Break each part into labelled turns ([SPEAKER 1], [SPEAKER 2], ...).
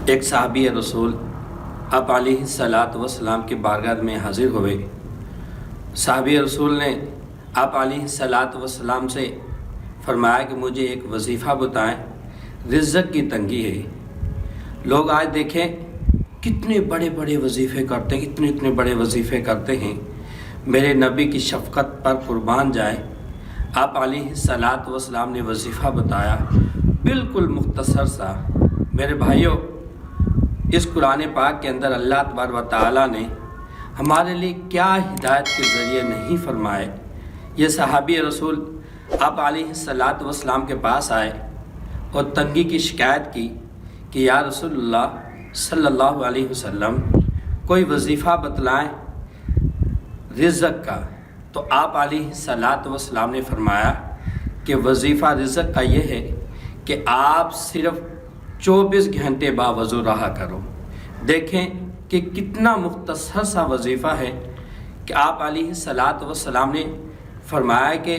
[SPEAKER 1] ایک صحابی رسول آپ علیہ الصلاۃ والسلام کی بارگاہ میں حاضر ہوئے۔ صحابی رسول نے آپ علیہ الصلاۃ والسلام سے فرمایا کہ مجھے ایک وظیفہ بتائیں، رزق کی تنگی ہے۔ لوگ آج دیکھیں کتنے بڑے بڑے وظیفے کرتے ہیں، اتنے بڑے وظیفے کرتے ہیں۔ میرے نبی کی شفقت پر قربان جائے، آپ علیہ الصلاۃ والسلام نے وظیفہ بتایا بالکل مختصر سا۔ میرے بھائیوں، اس قرآن پاک کے اندر اللہ تبارک و تعالیٰ نے ہمارے لیے کیا ہدایت کے ذریعے نہیں فرمائے۔ یہ صحابی رسول آپ علیہ الصلاۃ والسلام کے پاس آئے اور تنگی کی شکایت کی کہ یا رسول اللہ صلی اللہ علیہ وسلم کوئی وظیفہ بتلائیں رزق کا۔ تو آپ علیہ الصلاۃ والسلام نے فرمایا کہ وظیفہ رزق کا یہ ہے کہ آپ صرف 24 گھنٹے باوضو رہا کرو۔ دیکھیں کہ کتنا مختصر سا وظیفہ ہے کہ آپ علیہ الصلاۃ والسلام نے فرمایا کہ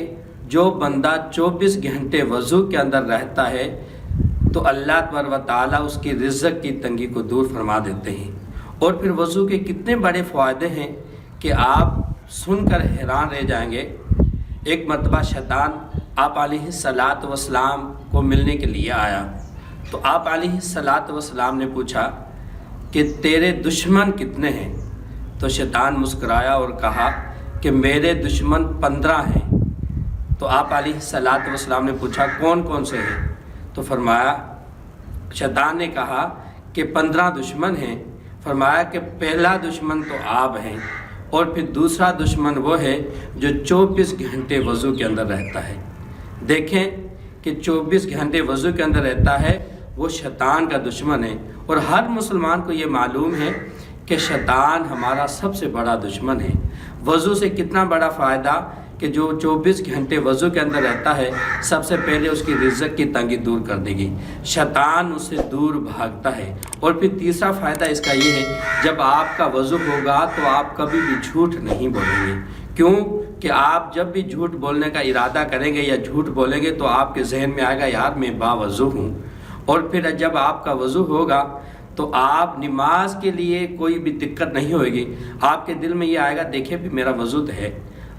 [SPEAKER 1] جو بندہ 24 گھنٹے وضو کے اندر رہتا ہے تو اللہ تبارک و تعالیٰ اس کی رزق کی تنگی کو دور فرما دیتے ہیں۔ اور پھر وضو کے کتنے بڑے فائدے ہیں کہ آپ سن کر حیران رہ جائیں گے۔ ایک مرتبہ شیطان آپ علیہ الصلاۃ والسلام کو ملنے کے لیے آیا تو آپ علیہ الصلاۃ والسلام نے پوچھا کہ تیرے دشمن کتنے ہیں؟ تو شیطان مسکرایا اور کہا کہ میرے دشمن 15 ہیں۔ تو آپ علیہ الصلاۃ والسلام نے پوچھا کون کون سے ہیں؟ تو فرمایا، شیطان نے کہا کہ 15 دشمن ہیں۔ فرمایا کہ پہلا دشمن تو آپ ہیں اور پھر دوسرا دشمن وہ ہے جو 24 گھنٹے وضو کے اندر رہتا ہے۔ دیکھیں کہ 24 گھنٹے وضو کے اندر رہتا ہے، وہ شیطان کا دشمن ہے۔ اور ہر مسلمان کو یہ معلوم ہے کہ شیطان ہمارا سب سے بڑا دشمن ہے۔ وضو سے کتنا بڑا فائدہ کہ جو 24 گھنٹے وضو کے اندر رہتا ہے، سب سے پہلے اس کی رزق کی تنگی دور کر دے گی، شیطان اس سے دور بھاگتا ہے۔ اور پھر تیسرا فائدہ اس کا یہ ہے، جب آپ کا وضو ہوگا تو آپ کبھی بھی جھوٹ نہیں بولیں گے۔ کیوں کہ آپ جب بھی جھوٹ بولنے کا ارادہ کریں گے یا جھوٹ بولیں گے تو آپ کے ذہن میں آئے گا یار میں باوضو ہوں۔ اور پھر جب آپ کا وضو ہوگا تو آپ نماز کے لیے کوئی بھی دقت نہیں ہوئے گی۔ آپ کے دل میں یہ آئے گا دیکھیں بھی میرا وضو تو ہے،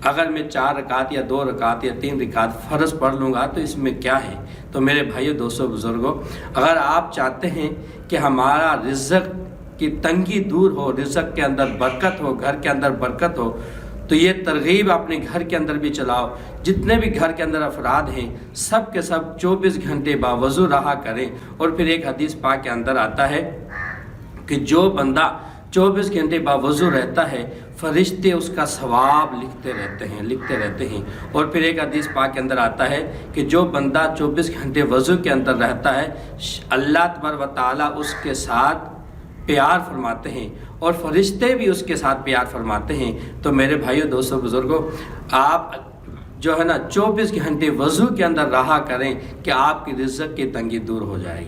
[SPEAKER 1] اگر میں 4 رکعت یا 2 رکعت یا 3 رکعت فرض پڑھ لوں گا تو اس میں کیا ہے۔ تو میرے بھائیو، دوستو، بزرگوں، اگر آپ چاہتے ہیں کہ ہمارا رزق کی تنگی دور ہو، رزق کے اندر برکت ہو، گھر کے اندر برکت ہو، تو یہ ترغیب اپنے گھر کے اندر بھی چلاؤ۔ جتنے بھی گھر کے اندر افراد ہیں سب کے سب 24 گھنٹے باوضو رہا کریں۔ اور پھر ایک حدیث پاک کے اندر آتا ہے کہ جو بندہ 24 گھنٹے باوضو رہتا ہے فرشتے اس کا ثواب لکھتے رہتے ہیں۔ اور پھر ایک حدیث پاک کے اندر آتا ہے کہ جو بندہ 24 گھنٹے وضو کے اندر رہتا ہے اللہ تبارک و تعالیٰ اس کے ساتھ پیار فرماتے ہیں اور فرشتے بھی اس کے ساتھ پیار فرماتے ہیں۔ تو میرے بھائیو، دوستو، بزرگوں، آپ جو ہے نا 24 گھنٹے وضو کے اندر رہا کریں کہ آپ کی رزق کی تنگی دور ہو جائے گی۔